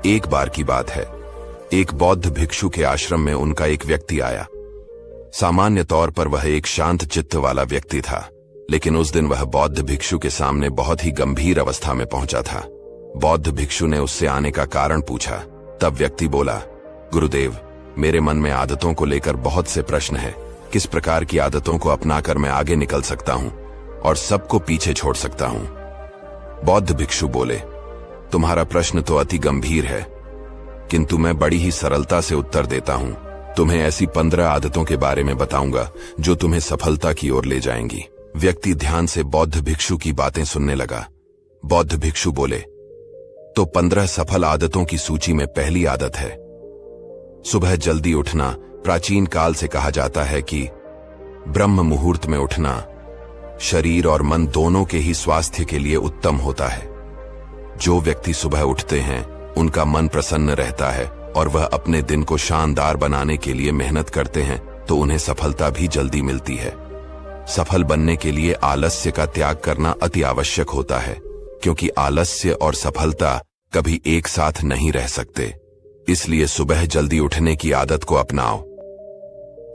एक बार की बात है, एक बौद्ध भिक्षु के आश्रम में उनका एक व्यक्ति आया। सामान्य तौर पर वह एक शांत चित्त वाला व्यक्ति था, लेकिन उस दिन वह बौद्ध भिक्षु के सामने बहुत ही गंभीर अवस्था में पहुंचा था। बौद्ध भिक्षु ने उससे आने का कारण पूछा। तब व्यक्ति बोला, गुरुदेव, मेरे मन में आदतों को लेकर बहुत से प्रश्न हैं। किस प्रकार की आदतों को अपनाकर मैं आगे निकल सकता हूं और सबको पीछे छोड़ सकता हूं? बौद्ध भिक्षु बोले, तुम्हारा प्रश्न तो अति गंभीर है, किंतु मैं बड़ी ही सरलता से उत्तर देता हूं। तुम्हें ऐसी 15 आदतों के बारे में बताऊंगा जो तुम्हें सफलता की ओर ले जाएंगी। व्यक्ति ध्यान से बौद्ध भिक्षु की बातें सुनने लगा। बौद्ध भिक्षु बोले, तो 15 सफल आदतों की सूची में पहली आदत है सुबह जल्दी उठना। प्राचीन काल से कहा जाता है कि ब्रह्म मुहूर्त में उठना शरीर और मन दोनों के ही स्वास्थ्य के लिए उत्तम होता है। जो व्यक्ति सुबह उठते हैं उनका मन प्रसन्न रहता है और वह अपने दिन को शानदार बनाने के लिए मेहनत करते हैं तो उन्हें सफलता भी जल्दी मिलती है। सफल बनने के लिए आलस्य का त्याग करना अति आवश्यक होता है, क्योंकि आलस्य और सफलता कभी एक साथ नहीं रह सकते। इसलिए सुबह जल्दी उठने की आदत को अपनाओ।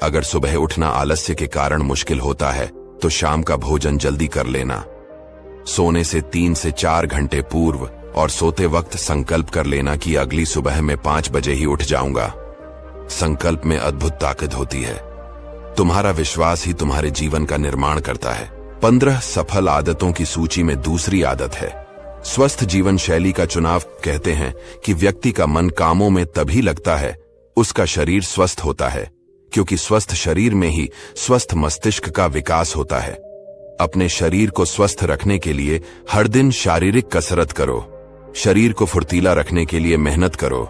अगर सुबह उठना आलस्य के कारण मुश्किल होता है तो शाम का भोजन जल्दी कर लेना। सोने से 3 से 4 घंटे पूर्व और सोते वक्त संकल्प कर लेना कि अगली सुबह मैं 5 बजे ही उठ जाऊंगा। संकल्प में अद्भुत ताकत होती है। तुम्हारा विश्वास ही तुम्हारे जीवन का निर्माण करता है। 15 सफल आदतों की सूची में दूसरी आदत है स्वस्थ जीवन शैली का चुनाव। कहते हैं कि व्यक्ति का मन कामों में तभी लगता है उसका शरीर स्वस्थ होता है, क्योंकि स्वस्थ शरीर में ही स्वस्थ मस्तिष्क का विकास होता है। अपने शरीर को स्वस्थ रखने के लिए हर दिन शारीरिक कसरत करो। शरीर को फुर्तीला रखने के लिए मेहनत करो।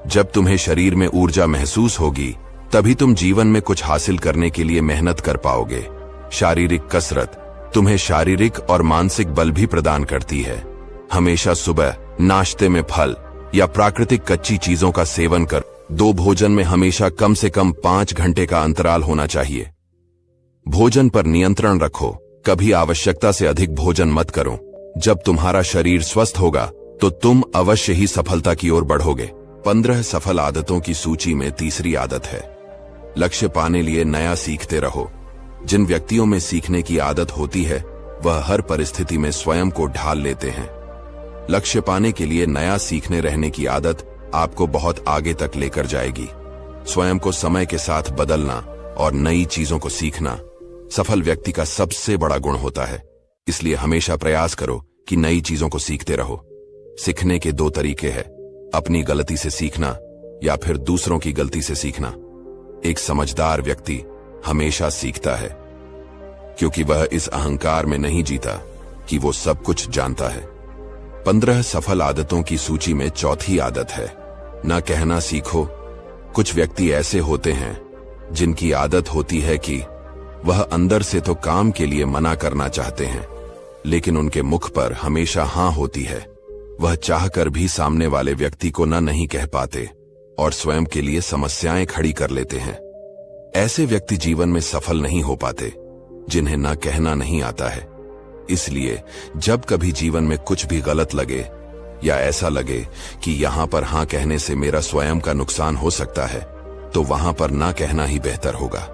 जब तुम्हें शरीर में ऊर्जा महसूस होगी तभी तुम जीवन में कुछ हासिल करने के लिए मेहनत कर पाओगे। शारीरिक कसरत तुम्हें शारीरिक और मानसिक बल भी प्रदान करती है। हमेशा सुबह नाश्ते में फल या प्राकृतिक कच्ची चीजों का सेवन कर। 2 भोजन में हमेशा कम से कम 5 घंटे का अंतराल होना चाहिए। भोजन पर नियंत्रण रखो। कभी आवश्यकता से अधिक भोजन मत करो। जब तुम्हारा शरीर स्वस्थ होगा तो तुम अवश्य ही सफलता की ओर बढ़ोगे। 15 सफल आदतों की सूची में तीसरी आदत है लक्ष्य पाने लिए नया सीखते रहो। जिन व्यक्तियों में सीखने की आदत होती है वह हर परिस्थिति में स्वयं को ढाल लेते हैं। लक्ष्य पाने के लिए नया सीखने रहने की आदत आपको बहुत आगे तक लेकर जाएगी। स्वयं को समय के साथ बदलना और नई चीजों को सीखना सफल व्यक्ति का सबसे बड़ा गुण होता है। इसलिए हमेशा प्रयास करो कि नई चीजों को सीखते रहो। सीखने के 2 तरीके हैं, अपनी गलती से सीखना या फिर दूसरों की गलती से सीखना। एक समझदार व्यक्ति हमेशा सीखता है, क्योंकि वह इस अहंकार में नहीं जीता कि वो सब कुछ जानता है। 15 सफल आदतों की सूची में चौथी आदत है ना कहना सीखो। कुछ व्यक्ति ऐसे होते हैं जिनकी आदत होती है कि वह अंदर से तो काम के लिए मना करना चाहते हैं, लेकिन उनके मुख पर हमेशा हां होती है। वह चाहकर भी सामने वाले व्यक्ति को ना नहीं कह पाते और स्वयं के लिए समस्याएं खड़ी कर लेते हैं। ऐसे व्यक्ति जीवन में सफल नहीं हो पाते, जिन्हें ना कहना नहीं आता है। इसलिए जब कभी जीवन में कुछ भी गलत लगे या ऐसा लगे कि यहां पर हां कहने से मेरा स्वयं का नुकसान हो सकता है, तो वहां पर ना कहना ही बेहतर होगा।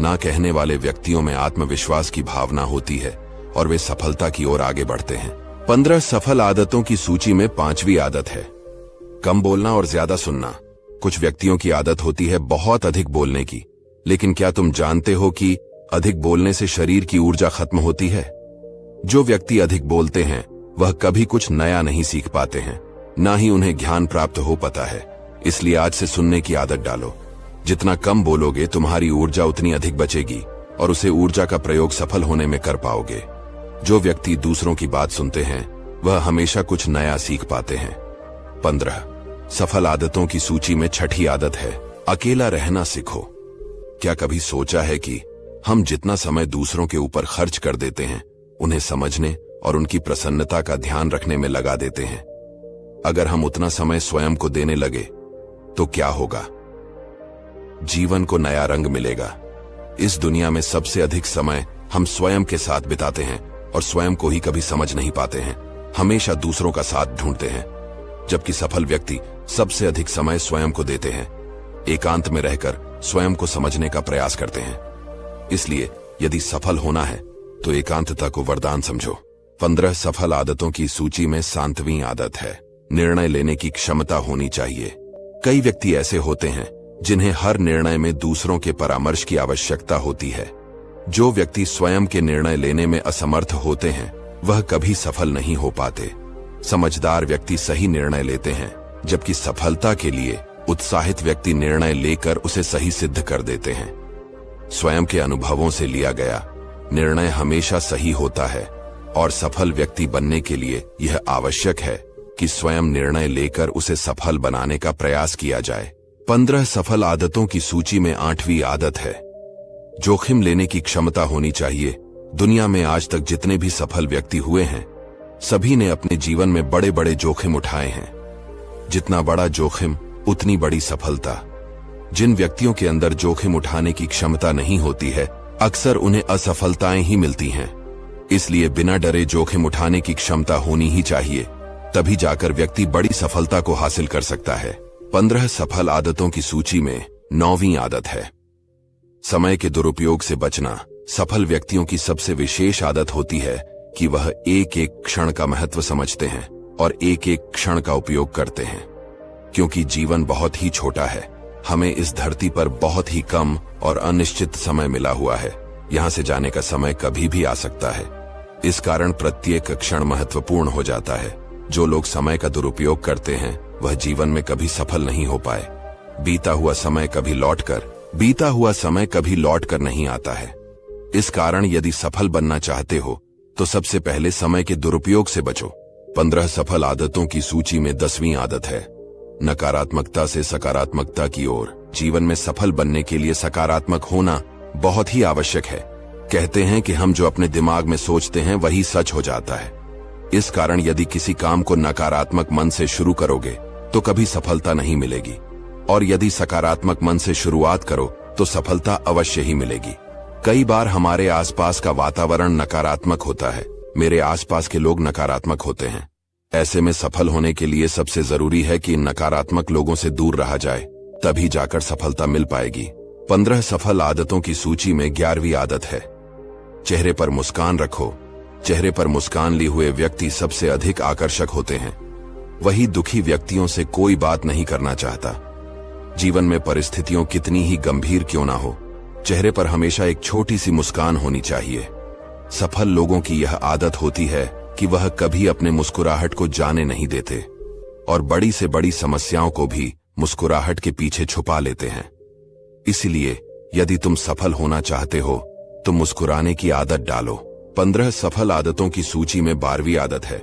ना कहने वाले व्यक्तियों में आत्मविश्वास की भावना होती है और वे सफलता की ओर आगे बढ़ते हैं। 15 सफल आदतों की सूची में 5वीं आदत है कम बोलना और ज्यादा सुनना। कुछ व्यक्तियों की आदत होती है बहुत अधिक बोलने की, लेकिन क्या तुम जानते हो कि अधिक बोलने से शरीर की ऊर्जा खत्म होती है? जो व्यक्ति अधिक बोलते हैं वह कभी कुछ नया नहीं सीख पाते हैं, ना ही उन्हें ज्ञान प्राप्त हो पाता है। इसलिए आज से सुनने की आदत डालो। जितना कम बोलोगे तुम्हारी ऊर्जा उतनी अधिक बचेगी और उसे ऊर्जा का प्रयोग सफल होने में कर पाओगे। जो व्यक्ति दूसरों की बात सुनते हैं वह हमेशा कुछ नया सीख पाते हैं। 15 सफल आदतों की सूची में छठी आदत है अकेला रहना सीखो। क्या कभी सोचा है कि हम जितना समय दूसरों के ऊपर खर्च कर देते हैं उन्हें समझने और उनकी प्रसन्नता का ध्यान रखने में लगा देते हैं? अगर हम उतना समय स्वयं को देने लगे तो क्या होगा? जीवन को नया रंग मिलेगा। इस दुनिया में सबसे अधिक समय हम स्वयं के साथ बिताते हैं और स्वयं को ही कभी समझ नहीं पाते हैं, हमेशा दूसरों का साथ ढूंढते हैं। जबकि सफल व्यक्ति सबसे अधिक समय स्वयं को देते हैं, एकांत में रहकर स्वयं को समझने का प्रयास करते हैं। इसलिए यदि सफल होना है तो एकांतता को वरदान समझो। 15 सफल आदतों की सूची में 7वीं आदत है, निर्णय लेने की क्षमता होनी चाहिए। कई व्यक्ति ऐसे होते हैं जिन्हें हर निर्णय में दूसरों के परामर्श की आवश्यकता होती है। जो व्यक्ति स्वयं के निर्णय लेने में असमर्थ होते हैं वह कभी सफल नहीं हो पाते। समझदार व्यक्ति सही निर्णय लेते हैं, जबकि सफलता के लिए उत्साहित व्यक्ति निर्णय लेकर उसे सही सिद्ध कर देते हैं। स्वयं के अनुभवों से लिया गया निर्णय हमेशा सही होता है और सफल व्यक्ति बनने के लिए यह आवश्यक है कि स्वयं निर्णय लेकर उसे सफल बनाने का प्रयास किया जाए। 15 सफल आदतों की सूची में 8वीं आदत है, जोखिम लेने की क्षमता होनी चाहिए। दुनिया में आज तक जितने भी सफल व्यक्ति हुए हैं, सभी ने अपने जीवन में बड़े बड़े जोखिम उठाए हैं। जितना बड़ा जोखिम उतनी बड़ी सफलता। जिन व्यक्तियों के अंदर जोखिम उठाने की क्षमता नहीं होती है, अक्सर उन्हें असफलताएं ही मिलती हैं। इसलिए बिना डरे जोखिम उठाने की क्षमता होनी ही चाहिए, तभी जाकर व्यक्ति बड़ी सफलता को हासिल कर सकता है। 15 सफल आदतों की सूची में 9वीं आदत है, समय के दुरुपयोग से बचना। सफल व्यक्तियों की सबसे विशेष आदत होती है कि वह एक एक क्षण का महत्व समझते हैं और एक एक क्षण का उपयोग करते हैं। क्योंकि जीवन बहुत ही छोटा है, हमें इस धरती पर बहुत ही कम और अनिश्चित समय मिला हुआ है। यहाँ से जाने का समय कभी भी आ सकता है। इस कारण प्रत्येक क्षण महत्वपूर्ण हो जाता है। जो लोग समय का दुरुपयोग करते हैं वह जीवन में कभी सफल नहीं हो पाए। बीता हुआ समय कभी लौट कर नहीं आता है। इस कारण यदि सफल बनना चाहते हो तो सबसे पहले समय के दुरुपयोग से बचो। 15 सफल आदतों की सूची में 10वीं आदत है, नकारात्मकता से सकारात्मकता की ओर। जीवन में सफल बनने के लिए सकारात्मक होना बहुत ही आवश्यक है। कहते हैं कि हम जो अपने दिमाग में सोचते हैं वही सच हो जाता है। इस कारण यदि किसी काम को नकारात्मक मन से शुरू करोगे तो कभी सफलता नहीं मिलेगी, और यदि सकारात्मक मन से शुरुआत करो तो सफलता अवश्य ही मिलेगी। कई बार हमारे आसपास का वातावरण नकारात्मक होता है, मेरे आसपास के लोग नकारात्मक होते हैं। ऐसे में सफल होने के लिए सबसे जरूरी है कि नकारात्मक लोगों से दूर रहा जाए, तभी जाकर सफलता मिल पाएगी। 15 सफल आदतों की सूची में 11वीं आदत है, चेहरे पर मुस्कान रखो। चेहरे पर मुस्कान लिए हुए व्यक्ति सबसे अधिक आकर्षक होते हैं। वही दुखी व्यक्तियों से कोई बात नहीं करना चाहता। जीवन में परिस्थितियों कितनी ही गंभीर क्यों ना हो, चेहरे पर हमेशा एक छोटी सी मुस्कान होनी चाहिए। सफल लोगों की यह आदत होती है कि वह कभी अपने मुस्कुराहट को जाने नहीं देते और बड़ी से बड़ी समस्याओं को भी मुस्कुराहट के पीछे छुपा लेते हैं। इसलिए यदि तुम सफल होना चाहते हो तो मुस्कुराने की आदत डालो। 15 सफल आदतों की सूची में 12वीं आदत है,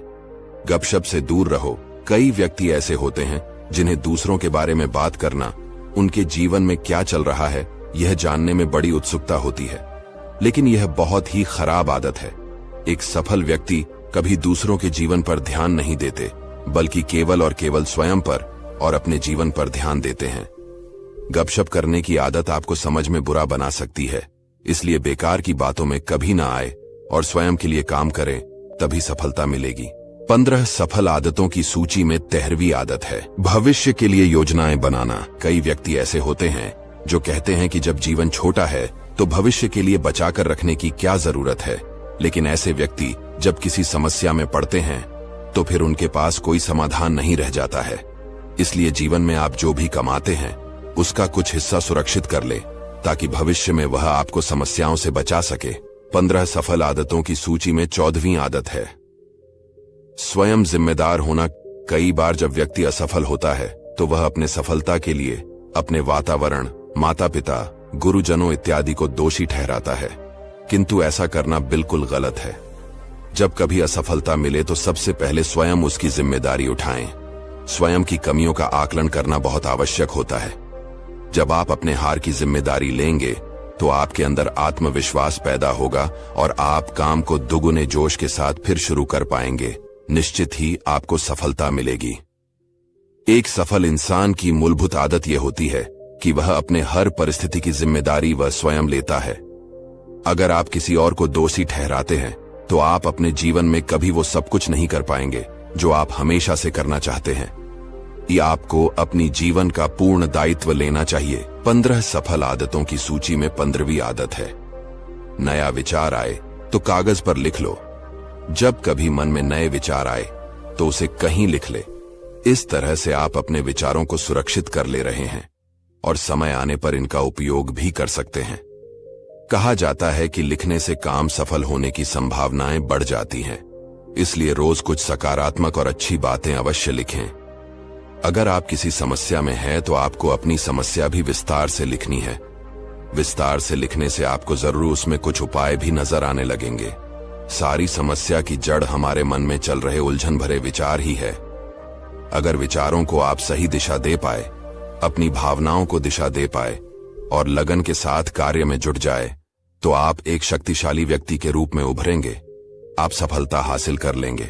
गपशप से दूर रहो। कई व्यक्ति ऐसे होते हैं जिन्हें दूसरों के बारे में बात करना, उनके जीवन में क्या चल रहा है यह जानने में बड़ी उत्सुकता होती है, लेकिन यह बहुत ही खराब आदत है। एक सफल व्यक्ति कभी दूसरों के जीवन पर ध्यान नहीं देते, बल्कि केवल और केवल स्वयं पर और अपने जीवन पर ध्यान देते हैं। गपशप करने की आदत आपको समझ में बुरा बना सकती है, इसलिए बेकार की बातों में कभी ना आए और स्वयं के लिए काम करें, तभी सफलता मिलेगी। 15 सफल आदतों की सूची में 13वीं आदत है, भविष्य के लिए योजनाएं बनाना। कई व्यक्ति ऐसे होते हैं जो कहते हैं कि जब जीवन छोटा है तो भविष्य के लिए बचाकर रखने की क्या जरूरत है, लेकिन ऐसे व्यक्ति जब किसी समस्या में पड़ते हैं तो फिर उनके पास कोई समाधान नहीं रह जाता है। इसलिए जीवन में आप जो भी कमाते हैं उसका कुछ हिस्सा सुरक्षित कर ले, ताकि भविष्य में वह आपको समस्याओं से बचा सके। 15 सफल आदतों की सूची में 14वीं आदत है, स्वयं जिम्मेदार होना। कई बार जब व्यक्ति असफल होता है तो वह अपने सफलता के लिए अपने वातावरण, माता पिता, गुरुजनों इत्यादि को दोषी ठहराता है, किंतु ऐसा करना बिल्कुल गलत है। जब कभी असफलता मिले तो सबसे पहले स्वयं उसकी जिम्मेदारी उठाएं। स्वयं की कमियों का आकलन करना बहुत आवश्यक होता है। जब आप अपने हार की जिम्मेदारी लेंगे तो आपके अंदर आत्मविश्वास पैदा होगा और आप काम को दुगुने जोश के साथ फिर शुरू कर पाएंगे। निश्चित ही आपको सफलता मिलेगी। एक सफल इंसान की मूलभूत आदत यह होती है कि वह अपने हर परिस्थिति की जिम्मेदारी वह स्वयं लेता है। अगर आप किसी और को दोषी ठहराते हैं तो आप अपने जीवन में कभी वो सब कुछ नहीं कर पाएंगे जो आप हमेशा से करना चाहते हैं। या आपको अपनी जीवन का पूर्ण दायित्व लेना चाहिए। 15 सफल आदतों की सूची में 15वीं आदत है, नया विचार आए तो कागज पर लिख लो। जब कभी मन में नए विचार आए तो उसे कहीं लिख ले। इस तरह से आप अपने विचारों को सुरक्षित कर ले रहे हैं और समय आने पर इनका उपयोग भी कर सकते हैं। कहा जाता है कि लिखने से काम सफल होने की संभावनाएं बढ़ जाती हैं, इसलिए रोज कुछ सकारात्मक और अच्छी बातें अवश्य लिखें। अगर आप किसी समस्या में हैं तो आपको अपनी समस्या भी विस्तार से लिखनी है। विस्तार से लिखने से आपको जरूर उसमें कुछ उपाय भी नजर आने लगेंगे। सारी समस्या की जड़ हमारे मन में चल रहे उलझन भरे विचार ही है। अगर विचारों को आप सही दिशा दे पाए, अपनी भावनाओं को दिशा दे पाए और लगन के साथ कार्य में जुट जाए, तो आप एक शक्तिशाली व्यक्ति के रूप में उभरेंगे। आप सफलता हासिल कर लेंगे।